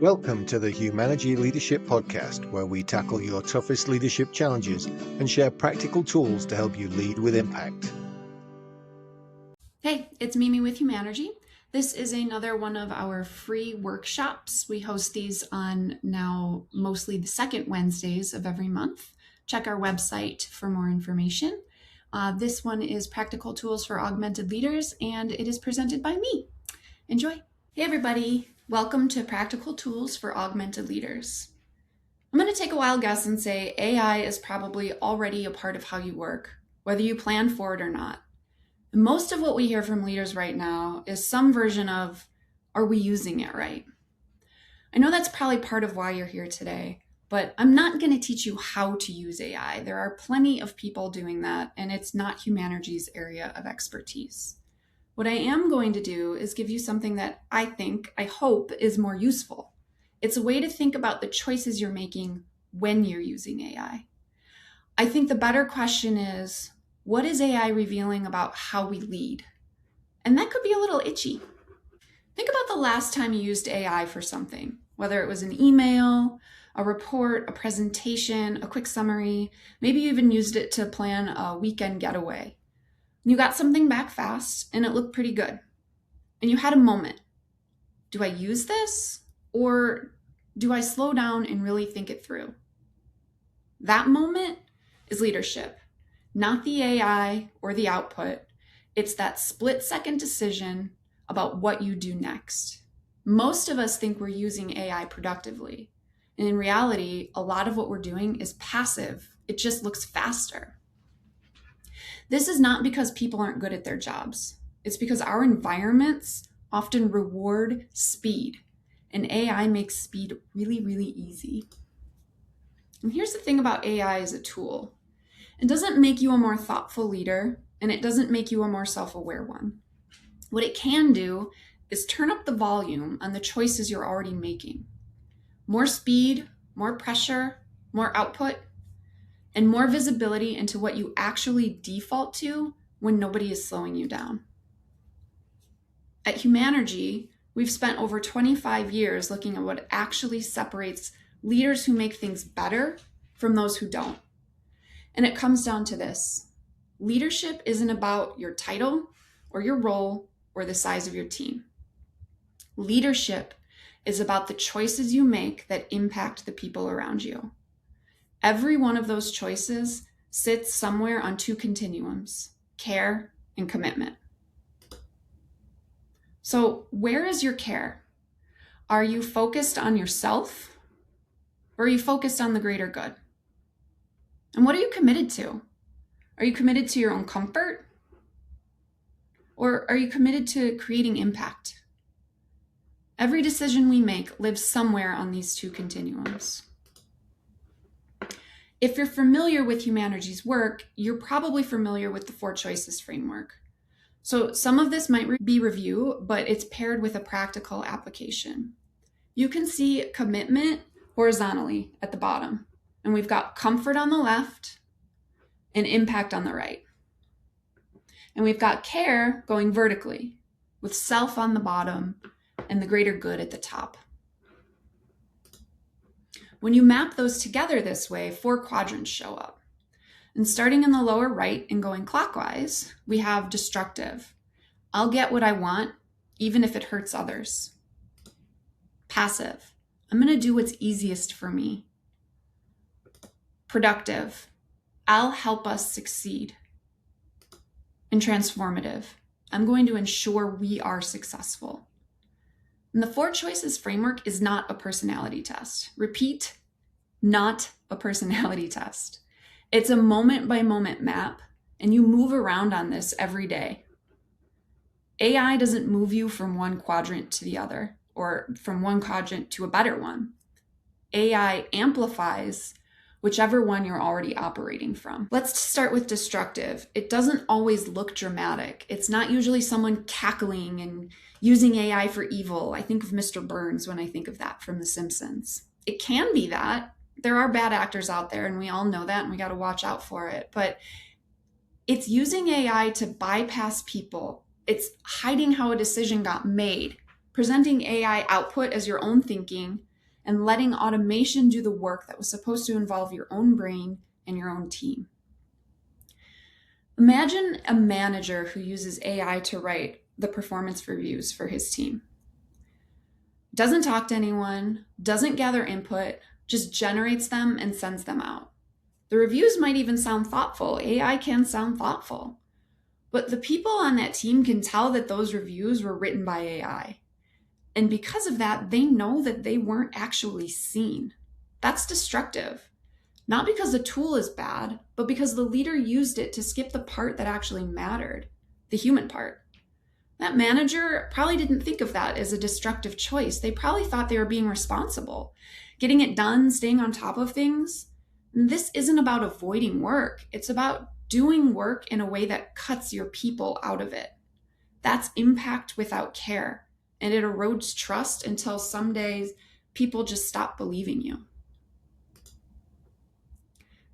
Welcome to the Humanergy Leadership Podcast, where we tackle your toughest leadership challenges and share practical tools to help you lead with impact. Hey, it's Mimi with Humanergy. This is another one of our free workshops. We host these on now mostly the second Wednesdays of every month. Check our website for more information. This one is Practical Tools for Augmented Leaders, and it is presented by me. Enjoy. Hey everybody, welcome to Practical Tools for Augmented Leaders. I'm going to take a wild guess and say AI is probably already a part of how you work, whether you plan for it or not. Most of what we hear from leaders right now is some version of, are we using it right? I know that's probably part of why you're here today, but I'm not going to teach you how to use AI. There are plenty of people doing that, and it's not Humanergy's area of expertise. What I am going to do is give you something that I hope is more useful. It's a way to think about the choices you're making when you're using AI. I think the better question is, what is AI revealing about how we lead? And that could be a little itchy. Think about the last time you used AI for something, whether it was an email, a report, a presentation, a quick summary. Maybe you even used it to plan a weekend getaway. You got something back fast and it looked pretty good. And you had a moment. Do I use this? Or do I slow down and really think it through? That moment is leadership. Not the AI or the output. It's that split-second decision about what you do next. Most of us think we're using AI productively. And in reality, a lot of what we're doing is passive. It just looks faster. This is not because people aren't good at their jobs. It's because our environments often reward speed. And AI makes speed really, really easy. And here's the thing about AI as a tool. It doesn't make you a more thoughtful leader, and it doesn't make you a more self-aware one. What it can do is turn up the volume on the choices you're already making. More speed, more pressure, more output, and more visibility into what you actually default to when nobody is slowing you down. At Humanergy, we've spent over 25 years looking at what actually separates leaders who make things better from those who don't. And it comes down to this. Leadership isn't about your title or your role or the size of your team. Leadership is about the choices you make that impact the people around you. Every one of those choices sits somewhere on two continuums, care and commitment. So where is your care? Are you focused on yourself or are you focused on the greater good? And what are you committed to? Are you committed to your own comfort? Or are you committed to creating impact? Every decision we make lives somewhere on these two continuums. If you're familiar with Humanergy's work, you're probably familiar with the 4 choices framework. So some of this might be review, but it's paired with a practical application. You can see commitment horizontally at the bottom. And we've got comfort on the left and impact on the right. And we've got care going vertically with self on the bottom and the greater good at the top. When you map those together this way, 4 quadrants show up. And starting in the lower right and going clockwise, we have destructive. I'll get what I want, even if it hurts others. Passive. I'm going to do what's easiest for me. Productive. I'll help us succeed. And transformative. I'm going to ensure we are successful. And the 4 choices framework is not a personality test. Repeat, not a personality test. It's a moment-by-moment map, and you move around on this every day. AI doesn't move you from one quadrant to the other, or from one quadrant to a better one. AI amplifies whichever one you're already operating from. Let's start with destructive. It doesn't always look dramatic. It's not usually someone cackling and using AI for evil. I think of Mr. Burns when I think of that from The Simpsons. It can be that. There are bad actors out there, and we all know that, and we got to watch out for it. But it's using AI to bypass people. It's hiding how a decision got made presenting AI output as your own thinking, and letting automation do the work that was supposed to involve your own brain and your own team. Imagine a manager who uses AI to write the performance reviews for his team. Doesn't talk to anyone, doesn't gather input, just generates them and sends them out. The reviews might even sound thoughtful. AI can sound thoughtful. But the people on that team can tell that those reviews were written by AI. And because of that, they know that they weren't actually seen. That's destructive. Not because the tool is bad, but because the leader used it to skip the part that actually mattered, the human part. That manager probably didn't think of that as a destructive choice. They probably thought they were being responsible, getting it done, staying on top of things. And this isn't about avoiding work. It's about doing work in a way that cuts your people out of it. That's impact without care. And it erodes trust until some days people just stop believing you.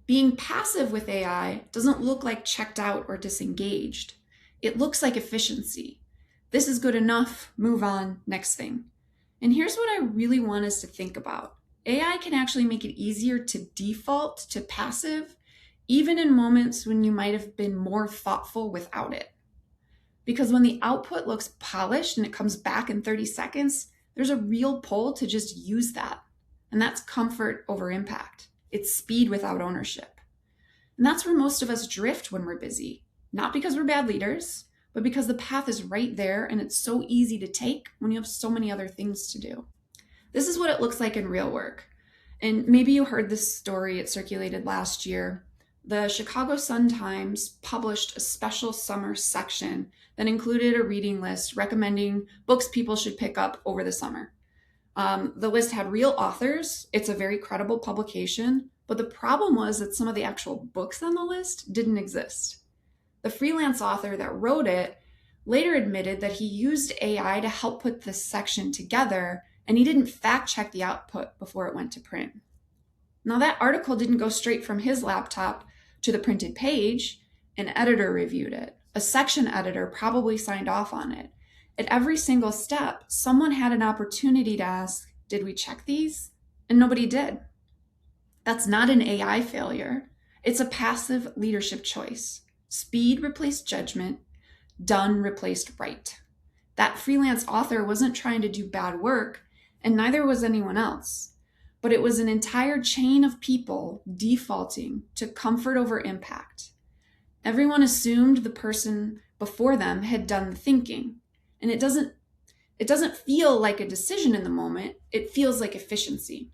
Being passive with AI doesn't look like checked out or disengaged. It looks like efficiency. This is good enough, move on, next thing. And here's what I really want us to think about. AI can actually make it easier to default to passive, even in moments when you might have been more thoughtful without it. Because when the output looks polished and it comes back in 30 seconds, there's a real pull to just use that. And that's comfort over impact. It's speed without ownership. And that's where most of us drift when we're busy. Not because we're bad leaders, but because the path is right there and it's so easy to take when you have so many other things to do. This is what it looks like in real work. And maybe you heard this story, it circulated last year. The Chicago Sun-Times published a special summer section that included a reading list recommending books people should pick up over the summer. The list had real authors. It's a very credible publication, but the problem was that some of the actual books on the list didn't exist. The freelance author that wrote it later admitted that he used AI to help put this section together, and he didn't fact check the output before it went to print. Now, that article didn't go straight from his laptop to the printed page. An editor reviewed it. A section editor probably signed off on it. At every single step, someone had an opportunity to ask, did we check these? And nobody did. That's not an AI failure. It's a passive leadership choice. Speed replaced judgment. Done replaced right. That freelance author wasn't trying to do bad work, and neither was anyone else. But it was an entire chain of people defaulting to comfort over impact. Everyone assumed the person before them had done the thinking. And it doesn't feel like a decision in the moment. It feels like efficiency.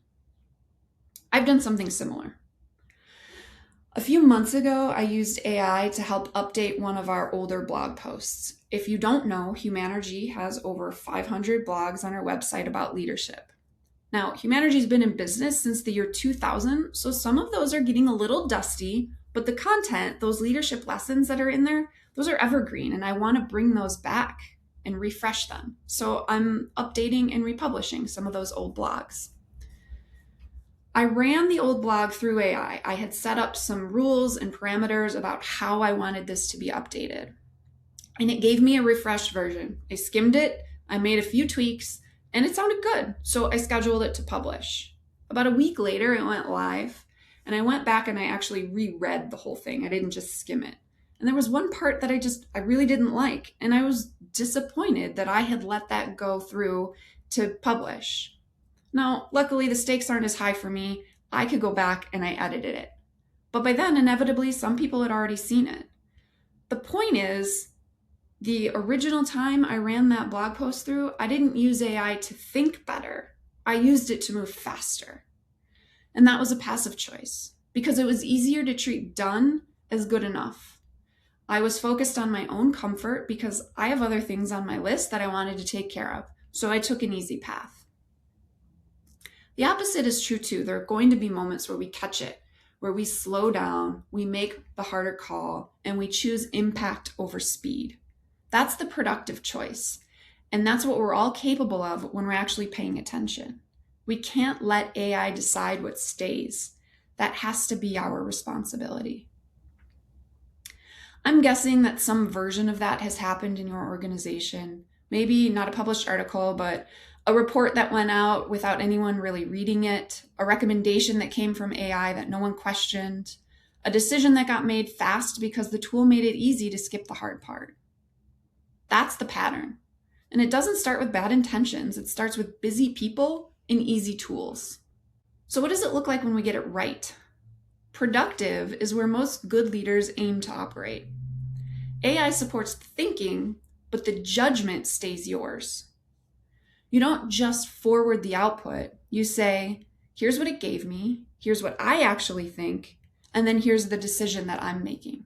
I've done something similar. A few months ago, I used AI to help update one of our older blog posts. If you don't know, Humanergy has over 500 blogs on our website about leadership. Now, Humanergy's been in business since the year 2000, so some of those are getting a little dusty, but the content, those leadership lessons that are in there, those are evergreen, and I want to bring those back and refresh them. So I'm updating and republishing some of those old blogs. I ran the old blog through AI. I had set up some rules and parameters about how I wanted this to be updated. And it gave me a refreshed version. I skimmed it, I made a few tweaks, and it sounded good. So I scheduled it to publish. About a week later, it went live, and I went back and I actually reread the whole thing. I didn't just skim it. And there was one part that I really didn't like, and I was disappointed that I had let that go through to publish. Now, luckily, the stakes aren't as high for me. I could go back and I edited it. But by then, inevitably, some people had already seen it. The point is, the original time I ran that blog post through, I didn't use AI to think better. I used it to move faster. And that was a passive choice because it was easier to treat done as good enough. I was focused on my own comfort because I have other things on my list that I wanted to take care of. So I took an easy path. The opposite is true too. There are going to be moments where we catch it, where we slow down, we make the harder call, and we choose impact over speed. That's the productive choice. And that's what we're all capable of when we're actually paying attention. We can't let AI decide what stays. That has to be our responsibility. I'm guessing that some version of that has happened in your organization, Maybe not a published article, but a report that went out without anyone really reading it, a recommendation that came from AI that no one questioned, a decision that got made fast because the tool made it easy to skip the hard part. That's the pattern. And it doesn't start with bad intentions. It starts with busy people and easy tools. So what does it look like when we get it right? Productive is where most good leaders aim to operate. AI supports the thinking, but the judgment stays yours. You don't just forward the output. You say, here's what it gave me, here's what I actually think, and then here's the decision that I'm making.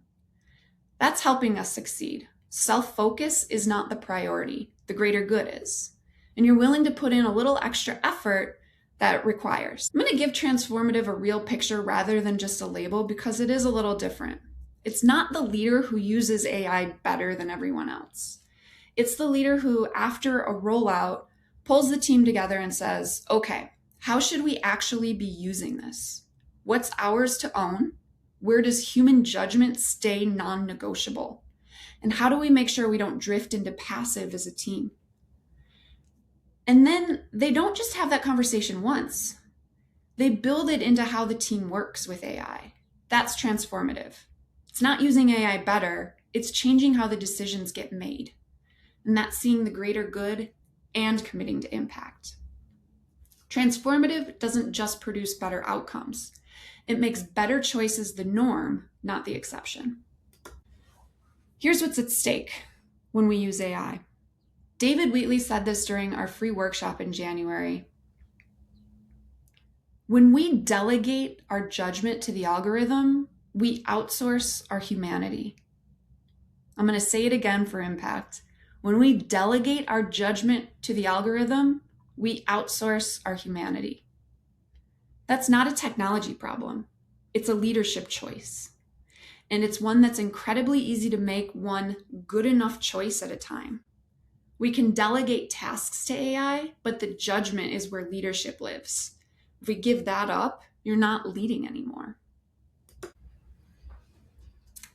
That's helping us succeed. Self-focus is not the priority. The greater good is. And you're willing to put in a little extra effort that it requires. I'm going to give transformative a real picture rather than just a label because it is a little different. It's not the leader who uses AI better than everyone else. It's the leader who, after a rollout, pulls the team together and says, okay, how should we actually be using this? What's ours to own? Where does human judgment stay non-negotiable? And how do we make sure we don't drift into passive as a team? And then they don't just have that conversation once. They build it into how the team works with AI. That's transformative. It's not using AI better, it's changing how the decisions get made. And that's seeing the greater good and committing to impact. Transformative doesn't just produce better outcomes. It makes better choices the norm, not the exception. Here's what's at stake when we use AI. David Wheatley said this during our free workshop in January. When we delegate our judgment to the algorithm, we outsource our humanity. I'm going to say it again for impact. When we delegate our judgment to the algorithm, we outsource our humanity. That's not a technology problem. It's a leadership choice. And it's one that's incredibly easy to make one good enough choice at a time. We can delegate tasks to AI, but the judgment is where leadership lives. If we give that up, you're not leading anymore.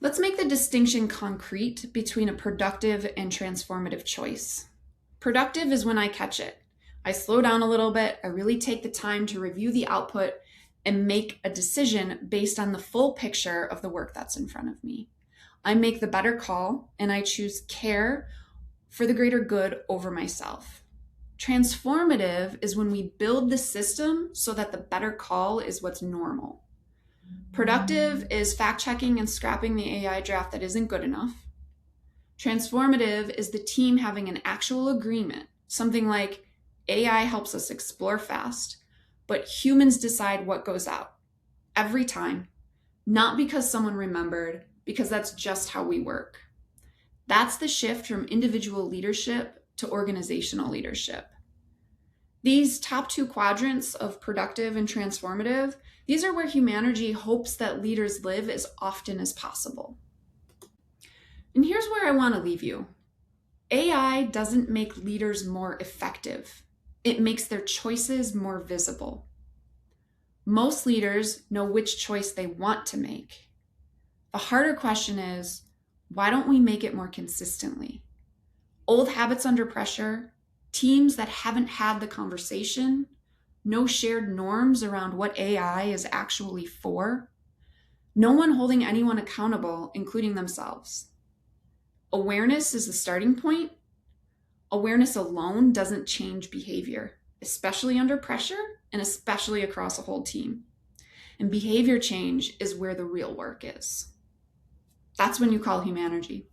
Let's make the distinction concrete between a productive and transformative choice. Productive is when I catch it. I slow down a little bit, I really take the time to review the output and make a decision based on the full picture of the work that's in front of me. I make the better call and I choose care for the greater good over myself. Transformative is when we build the system so that the better call is what's normal. Productive is fact-checking and scrapping the AI draft that isn't good enough. Transformative is the team having an actual agreement, something like AI helps us explore fast, but humans decide what goes out every time, not because someone remembered, because that's just how we work. That's the shift from individual leadership to organizational leadership. These top two quadrants of productive and transformative, these are where Humanergy hopes that leaders live as often as possible. And here's where I want to leave you. AI doesn't make leaders more effective. It makes their choices more visible. Most leaders know which choice they want to make. The harder question is, why don't we make it more consistently? Old habits under pressure, teams that haven't had the conversation, no shared norms around what AI is actually for, no one holding anyone accountable, including themselves. Awareness is the starting point. Awareness alone doesn't change behavior, especially under pressure and especially across a whole team. And behavior change is where the real work is. That's when you call Humanergy.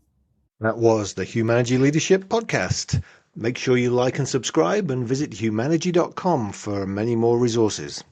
That was the Humanergy Leadership Podcast. Make sure you like and subscribe and visit humanergy.com for many more resources.